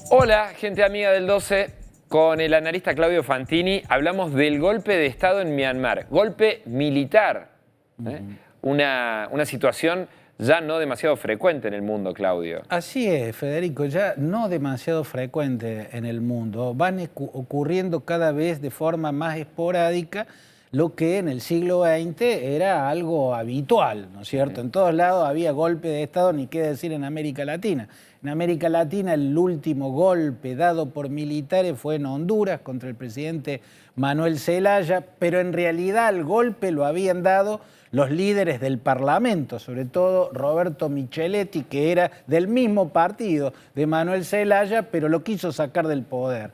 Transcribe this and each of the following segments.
Hola, gente amiga del 12. Con el analista Claudio Fantini hablamos del golpe de Estado en Myanmar. Golpe militar. Una situación ya no demasiado frecuente en el mundo, Claudio. Así es, Federico, ya no demasiado frecuente en el mundo. Van ocurriendo cada vez de forma más esporádica lo que en el siglo XX era algo habitual, ¿no es cierto? En todos lados había golpe de Estado, ni qué decir en América Latina. En América Latina el último golpe dado por militares fue en Honduras contra el presidente Manuel Zelaya, pero en realidad el golpe lo habían dado los líderes del Parlamento, sobre todo Roberto Micheletti, que era del mismo partido de Manuel Zelaya, pero lo quiso sacar del poder.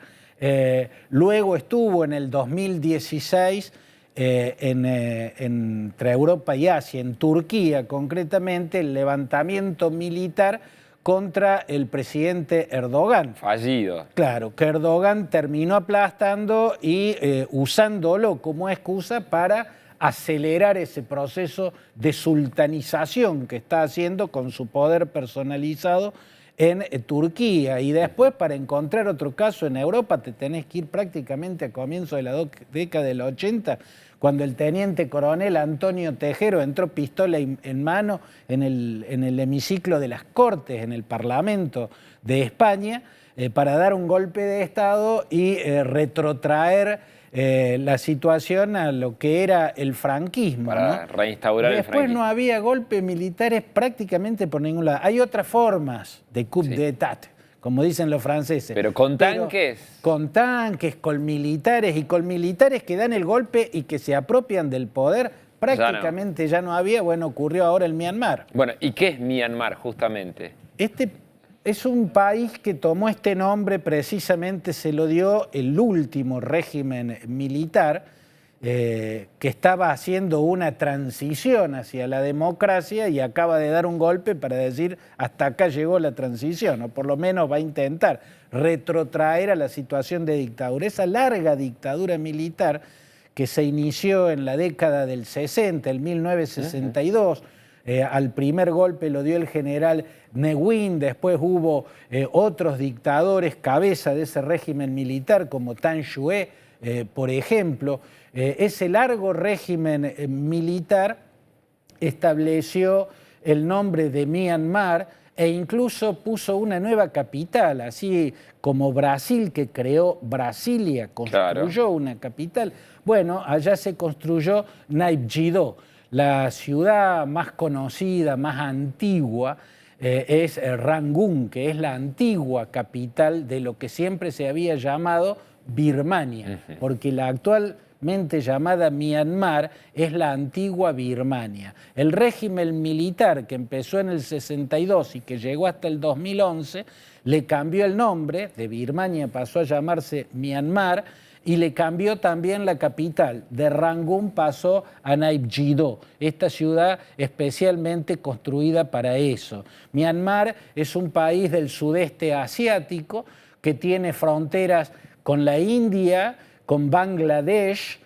Luego estuvo en el 2016 entre Europa y Asia, en Turquía concretamente, el levantamiento militar contra el presidente Erdogan. Fallido. Claro, que Erdogan terminó aplastando y usándolo como excusa para acelerar ese proceso de sultanización que está haciendo con su poder personalizado en Turquía. Y después, para encontrar otro caso en Europa, te tenés que ir prácticamente a comienzos de la década del 80, cuando el teniente coronel Antonio Tejero entró pistola en mano en el hemiciclo de las Cortes, en el Parlamento de España, para dar un golpe de Estado y retrotraer la situación a lo que era el franquismo. Para reinstaurar el franquismo. Después no había golpes militares prácticamente por ningún lado. Hay otras formas de coup d'état, como dicen los franceses. Pero con tanques. Con tanques, con militares que dan el golpe y que se apropian del poder, prácticamente ya no había. Bueno, ocurrió ahora en Myanmar. Bueno, ¿y qué es Myanmar justamente? Este es un país que tomó este nombre, precisamente se lo dio el último régimen militar que estaba haciendo una transición hacia la democracia y acaba de dar un golpe para decir hasta acá llegó la transición, o por lo menos va a intentar retrotraer a la situación de dictadura. Esa larga dictadura militar que se inició en la década del 60, el 1962, al primer golpe lo dio el general Ne Win, después hubo otros dictadores cabeza de ese régimen militar como Tan Shue, por ejemplo. Ese largo régimen militar estableció el nombre de Myanmar e incluso puso una nueva capital, así como Brasil, que creó Brasilia, construyó una capital. Bueno, allá se construyó Naypyidaw. La ciudad más conocida, más antigua, es Rangún, que es la antigua capital de lo que siempre se había llamado Birmania, porque la actualmente llamada Myanmar es la antigua Birmania. El régimen militar que empezó en el 62 y que llegó hasta el 2011 le cambió el nombre, de Birmania pasó a llamarse Myanmar, y le cambió también la capital. De Rangún pasó a Naypyidaw, esta ciudad especialmente construida para eso. Myanmar es un país del sudeste asiático que tiene fronteras con la India, con Bangladesh,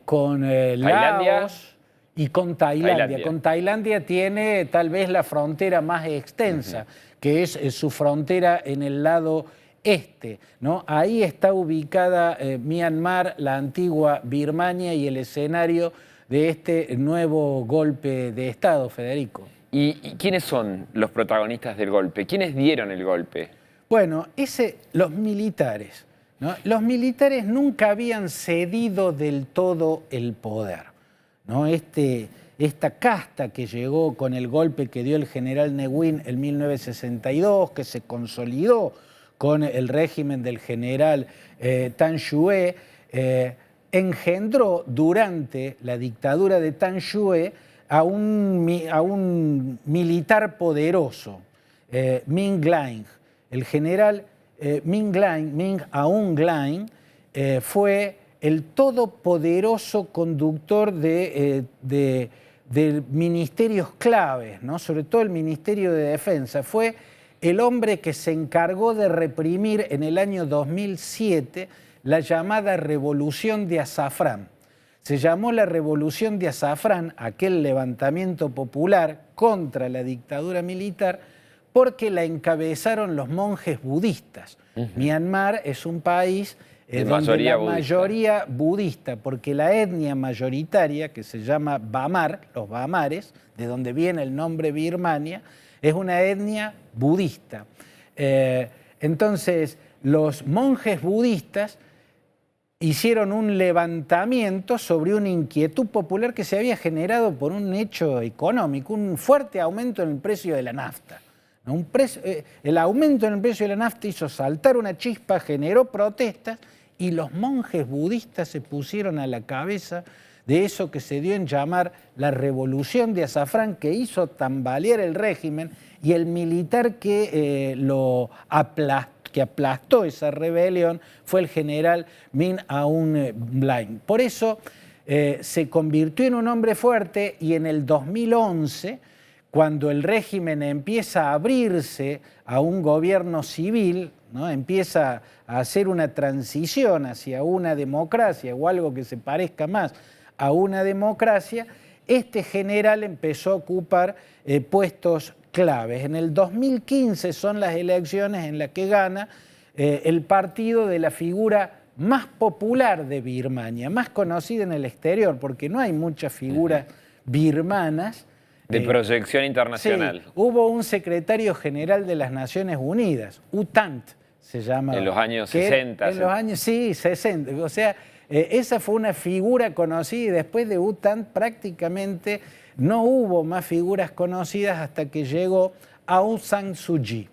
con Laos y con Tailandia. Con Tailandia tiene tal vez la frontera más extensa, que es su frontera en el lado este, ¿no? Ahí está ubicada Myanmar, la antigua Birmania y el escenario de este nuevo golpe de Estado, Federico. ¿Y quiénes son los protagonistas del golpe? ¿Quiénes dieron el golpe? Bueno, los militares, ¿no? Los militares nunca habían cedido del todo el poder, ¿no? Esta casta que llegó con el golpe que dio el general Ne Win en 1962, que se consolidó con el régimen del general Tan Shue, engendró durante la dictadura de Tan Shue a un militar poderoso, Min Glaing. El general Min Aung Hlaing fue el todopoderoso conductor de ministerios claves, ¿no? Sobre todo el Ministerio de Defensa. Fue el hombre que se encargó de reprimir en el año 2007 la llamada Revolución de Azafrán. Se llamó la Revolución de Azafrán, aquel levantamiento popular contra la dictadura militar, porque la encabezaron los monjes budistas. Myanmar es un país donde la mayoría budista, porque la etnia mayoritaria, que se llama Bamar, los Bamares, de donde viene el nombre Birmania, es una etnia budista. Entonces, los monjes budistas hicieron un levantamiento sobre una inquietud popular que se había generado por un hecho económico, un fuerte aumento en el precio de la nafta. El aumento en el precio de la nafta hizo saltar una chispa, generó protestas y los monjes budistas se pusieron a la cabeza de eso que se dio en llamar la Revolución de Azafrán, que hizo tambalear el régimen, y el militar que aplastó esa rebelión fue el general Min Aung Hlaing. Por eso se convirtió en un hombre fuerte, y en el 2011, cuando el régimen empieza a abrirse a un gobierno civil, ¿no? Empieza a hacer una transición hacia una democracia o algo que se parezca más a una democracia, este general empezó a ocupar puestos claves. En el 2015 son las elecciones en las que gana el partido de la figura más popular de Birmania, más conocida en el exterior, porque no hay muchas figuras birmanas. De proyección internacional. Sí, hubo un secretario general de las Naciones Unidas, U Thant se llama. En los años 60. En los años, sí, 60. O sea, esa fue una figura conocida, y después de U Thant prácticamente no hubo más figuras conocidas hasta que llegó Aung San Suu Kyi.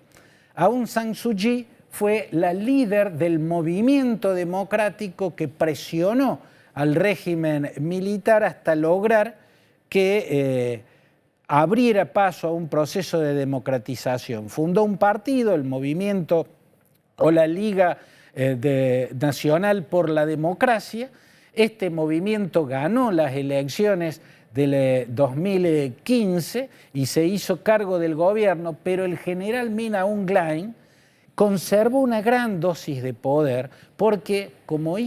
Aung San Suu Kyi fue la líder del movimiento democrático que presionó al régimen militar hasta lograr que abriera paso a un proceso de democratización. Fundó un partido, el Movimiento o la Liga Nacional por la Democracia. Este movimiento ganó las elecciones del 2015 y se hizo cargo del gobierno, pero el general Min Aung Hlaing conservó una gran dosis de poder, porque como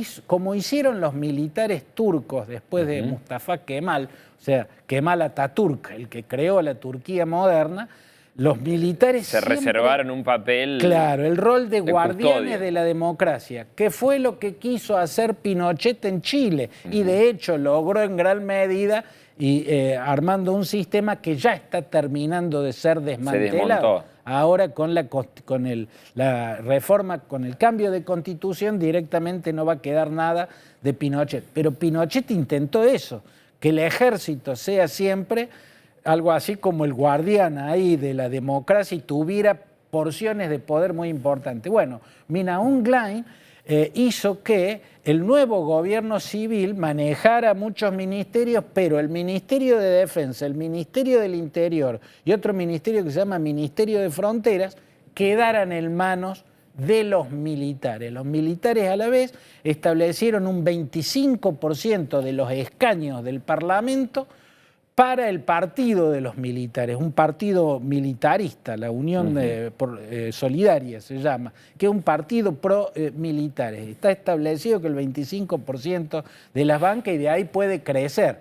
hicieron los militares turcos después de Mustafa Kemal, o sea, Kemal Atatürk, el que creó la Turquía moderna, los militares se reservaron un papel. Claro, el rol de guardianes custodia de la democracia, que fue lo que quiso hacer Pinochet en Chile, y de hecho logró en gran medida, armando un sistema que ya está terminando de ser desmantelado. Ahora con la reforma, con el cambio de constitución, directamente no va a quedar nada de Pinochet. Pero Pinochet intentó eso, que el ejército sea siempre algo así como el guardián ahí de la democracia y tuviera porciones de poder muy importantes. Bueno, Min Aung Hlaing hizo que el nuevo gobierno civil manejara muchos ministerios, pero el Ministerio de Defensa, el Ministerio del Interior y otro ministerio que se llama Ministerio de Fronteras quedaran en manos de los militares. Los militares a la vez establecieron un 25% de los escaños del Parlamento para el partido de los militares, un partido militarista, la Unión Solidaria se llama, que es un partido pro-militares. Está establecido que el 25% de las bancas, y de ahí puede crecer.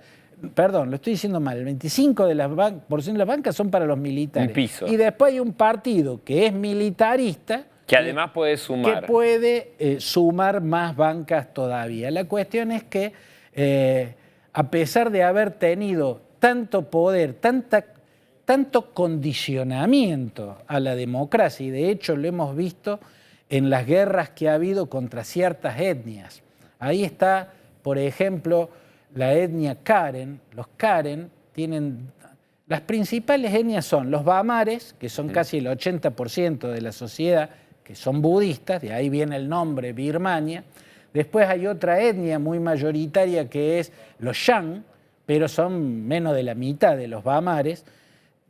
Perdón, lo estoy diciendo mal, el 25% de las bancas son para los militares. Un piso. Y después hay un partido que es militarista, que además puede sumar. Que puede sumar más bancas todavía. La cuestión es que, a pesar de haber tenido tanto poder, tanto condicionamiento a la democracia, y de hecho lo hemos visto en las guerras que ha habido contra ciertas etnias. Ahí está, por ejemplo, la etnia Karen. Los Karen tienen... Las principales etnias son los Bamares, que son casi el 80% de la sociedad, que son budistas, de ahí viene el nombre Birmania. Después hay otra etnia muy mayoritaria que es los Shan, pero son menos de la mitad de los Bamares.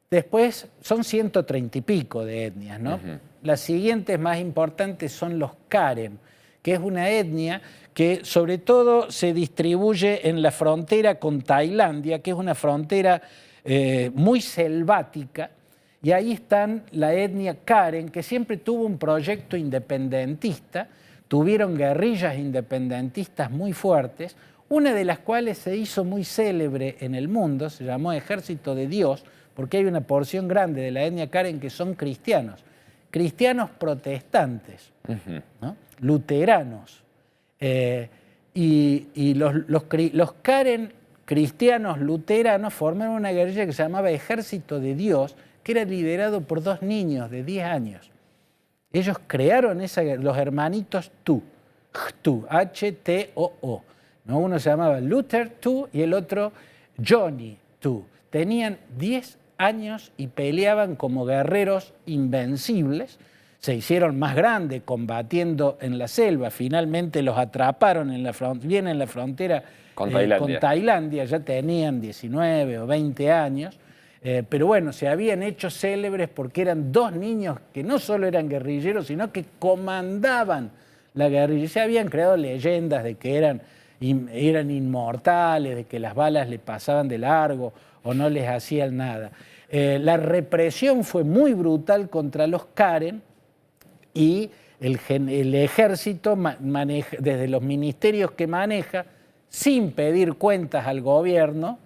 Después son 130 y pico de etnias, ¿no? Las siguientes más importantes son los Karen, que es una etnia que sobre todo se distribuye en la frontera con Tailandia, que es una frontera muy selvática, y ahí están la etnia Karen, que siempre tuvo un proyecto independentista, tuvieron guerrillas independentistas muy fuertes. una de las cuales se hizo muy célebre en el mundo, se llamó Ejército de Dios, porque hay una porción grande de la etnia karen que son cristianos protestantes, ¿no? Luteranos. Y los Karen cristianos luteranos formaron una guerrilla que se llamaba Ejército de Dios, que era liderado por 2 niños de 10 años. Ellos crearon los hermanitos Tu, H-T-O-O. ¿No? Uno se llamaba Luther Tu y el otro Johnny Tu. Tenían 10 años y peleaban como guerreros invencibles. Se hicieron más grandes combatiendo en la selva. Finalmente los atraparon bien en la frontera con Tailandia. Ya tenían 19 o 20 años. Pero bueno, se habían hecho célebres porque eran 2 niños que no solo eran guerrilleros, sino que comandaban la guerrilla. Se habían creado leyendas de que eran inmortales, de que las balas le pasaban de largo o no les hacían nada. La represión fue muy brutal contra los Karen y el ejército maneja, desde los ministerios que maneja, sin pedir cuentas al gobierno,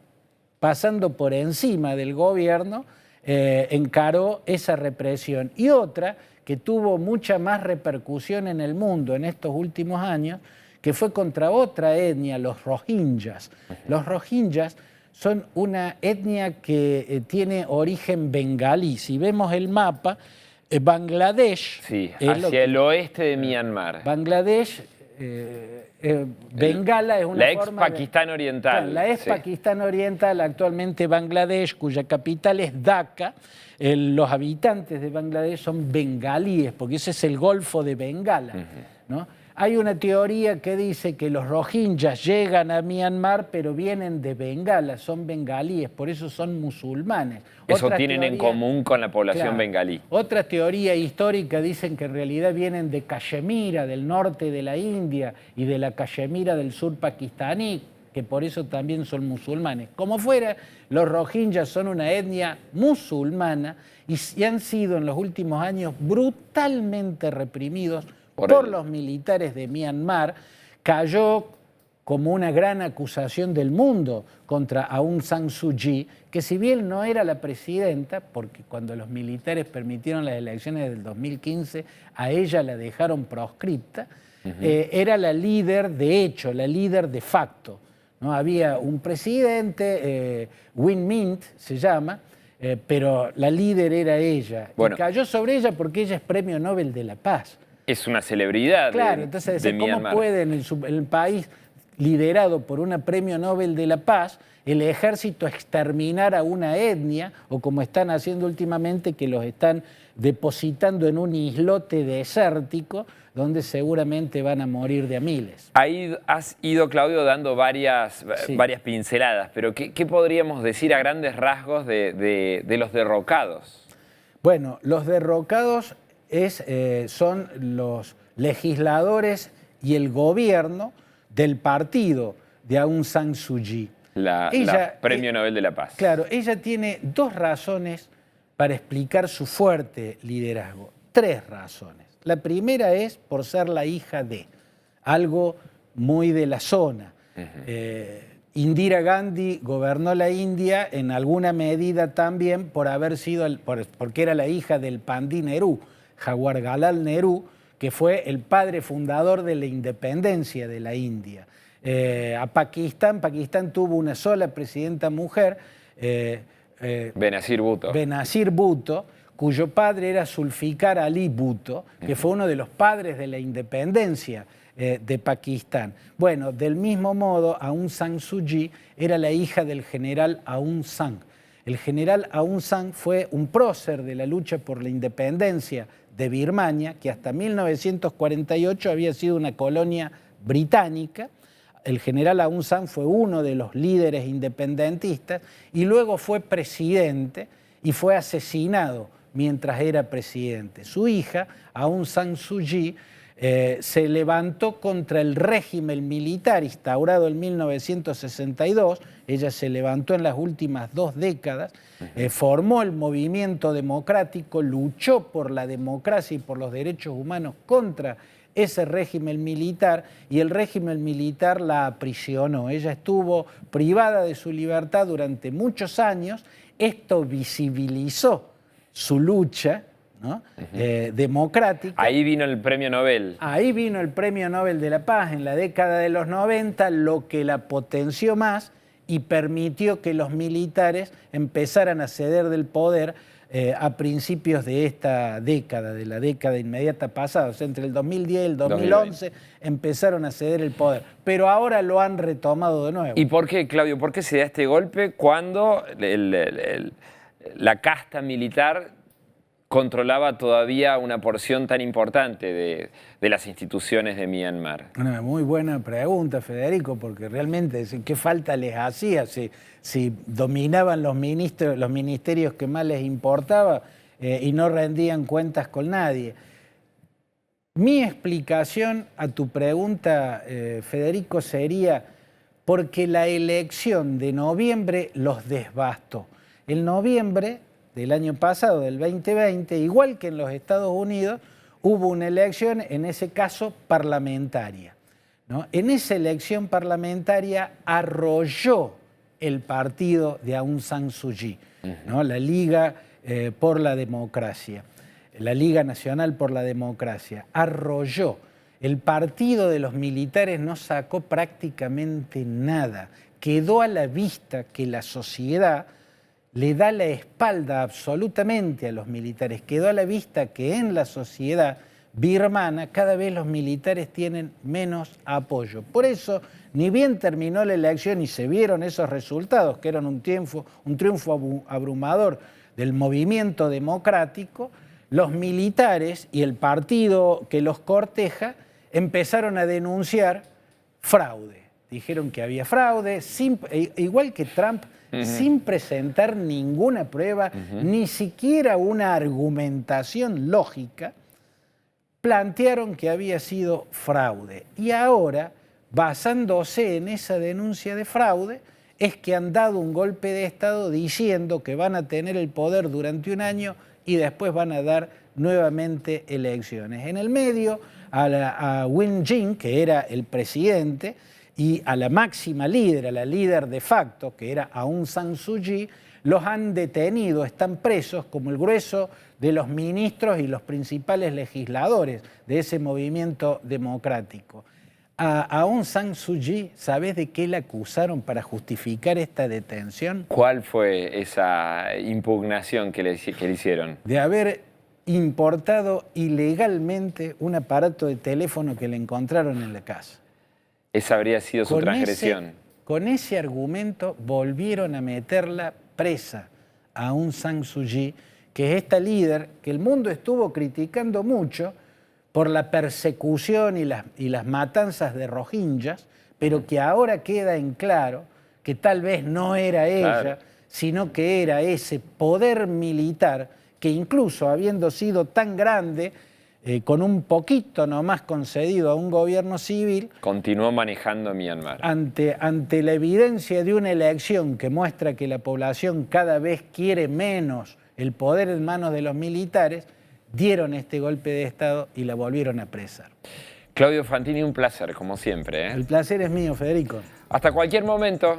pasando por encima del gobierno, encaró esa represión. Y otra que tuvo mucha más repercusión en el mundo en estos últimos años, que fue contra otra etnia, los rohingyas. Los rohingyas son una etnia que tiene origen bengalí. Si vemos el mapa, Bangladesh... Sí, hacia el oeste de Myanmar. Bangladesh, Bengala es una la ex forma... Pakistán Oriental. Claro, la ex Pakistán Oriental, actualmente Bangladesh, cuya capital es Dhaka. Los habitantes de Bangladesh son bengalíes, porque ese es el Golfo de Bengala, ¿no? Hay una teoría que dice que los rohingyas llegan a Myanmar, pero vienen de Bengala, son bengalíes, por eso son musulmanes. Eso tienen en común con la población bengalí. Otra teoría histórica dicen que en realidad vienen de Cachemira, del norte de la India, y de la Cachemira del sur pakistaní, que por eso también son musulmanes. Como fuera, los rohingyas son una etnia musulmana y han sido en los últimos años brutalmente reprimidos por los militares de Myanmar. Cayó como una gran acusación del mundo contra Aung San Suu Kyi, que si bien no era la presidenta, porque cuando los militares permitieron las elecciones del 2015, a ella la dejaron proscripta, era la líder de hecho, la líder de facto, ¿no? Había un presidente, Win Myint se llama, pero la líder era ella. Bueno, y cayó sobre ella porque ella es Premio Nobel de la Paz. Es una celebridad. Claro, entonces, ¿cómo puede en el país liderado por una Premio Nobel de la Paz el ejército exterminar a una etnia, o como están haciendo últimamente, que los están depositando en un islote desértico donde seguramente van a morir de a miles? Ahí has ido, Claudio, dando varias pinceladas, pero ¿qué podríamos decir a grandes rasgos de los derrocados? Bueno, los derrocados son los legisladores y el gobierno del partido de Aung San Suu Kyi. La Premio Nobel de la Paz. Claro, ella tiene 2 razones para explicar su fuerte liderazgo. 3 razones. La primera es por ser la hija de algo muy de la zona. Indira Gandhi gobernó la India en alguna medida también por haber sido, porque era la hija del Pandit Nehru, Jawaharlal Nehru, que fue el padre fundador de la independencia de la India. Pakistán tuvo una sola presidenta mujer, Benazir Bhutto, cuyo padre era Zulfikar Ali Bhutto, que fue uno de los padres de la independencia de Pakistán. Bueno, del mismo modo, Aung San Suu Kyi era la hija del general Aung San. El general Aung San fue un prócer de la lucha por la independencia de Birmania, que hasta 1948 había sido una colonia británica. El general Aung San fue uno de los líderes independentistas y luego fue presidente y fue asesinado mientras era presidente. Su hija, Aung San Suu Kyi, se levantó contra el régimen militar instaurado en 1962. Ella se levantó en las últimas 2 décadas, formó el movimiento democrático, luchó por la democracia y por los derechos humanos contra ese régimen militar y el régimen militar la aprisionó. Ella estuvo privada de su libertad durante muchos años. Esto visibilizó su lucha, ¿no? Democrática. Ahí vino el premio Nobel. Ahí vino el premio Nobel de la Paz en la década de los 90, lo que la potenció más y permitió que los militares empezaran a ceder del poder a principios de esta década, de la década inmediata pasada. O sea, entre el 2010 y el 2011 empezaron a ceder el poder. Pero ahora lo han retomado de nuevo. ¿Y por qué, Claudio? ¿Por qué se da este golpe cuando la casta militar controlaba todavía una porción tan importante de las instituciones de Myanmar? Una muy buena pregunta, Federico, porque realmente qué falta les hacía si dominaban los ministerios que más les importaba y no rendían cuentas con nadie. Mi explicación a tu pregunta, Federico, sería porque la elección de noviembre los desbastó. En noviembre del año pasado, del 2020, igual que en los Estados Unidos, hubo una elección, en ese caso parlamentaria, ¿no? En esa elección parlamentaria arrolló el partido de Aung San Suu Kyi, ¿no? La Liga por la Democracia, la Liga Nacional por la Democracia, arrolló. El partido de los militares no sacó prácticamente nada. Quedó a la vista que la sociedad le da la espalda absolutamente a los militares. Quedó a la vista que en la sociedad birmana cada vez los militares tienen menos apoyo. Por eso, ni bien terminó la elección y se vieron esos resultados, que eran un triunfo abrumador del movimiento democrático, los militares y el partido que los corteja empezaron a denunciar fraude. Dijeron que había fraude, igual que Trump, sin presentar ninguna prueba, ni siquiera una argumentación lógica, plantearon que había sido fraude. Y ahora, basándose en esa denuncia de fraude, es que han dado un golpe de Estado diciendo que van a tener el poder durante un año y después van a dar nuevamente elecciones. En el medio, a Win Jin, que era el presidente, y a la máxima líder, a la líder de facto, que era Aung San Suu Kyi, los han detenido, están presos como el grueso de los ministros y los principales legisladores de ese movimiento democrático. A Aung San Suu Kyi, ¿sabés de qué la acusaron para justificar esta detención? ¿Cuál fue esa impugnación que le hicieron? De haber importado ilegalmente un aparato de teléfono que le encontraron en la casa. Esa habría sido su transgresión. Con ese argumento volvieron a meterla presa a Aung San Suu Kyi, que es esta líder que el mundo estuvo criticando mucho por la persecución y las matanzas de rohingyas, pero que ahora queda en claro que tal vez no era ella, sino que era ese poder militar que incluso habiendo sido tan grande, con un poquito nomás concedido a un gobierno civil, continuó manejando Myanmar. Ante la evidencia de una elección que muestra que la población cada vez quiere menos el poder en manos de los militares, dieron este golpe de Estado y la volvieron a apresar. Claudio Fantini, un placer, como siempre. El placer es mío, Federico. Hasta cualquier momento.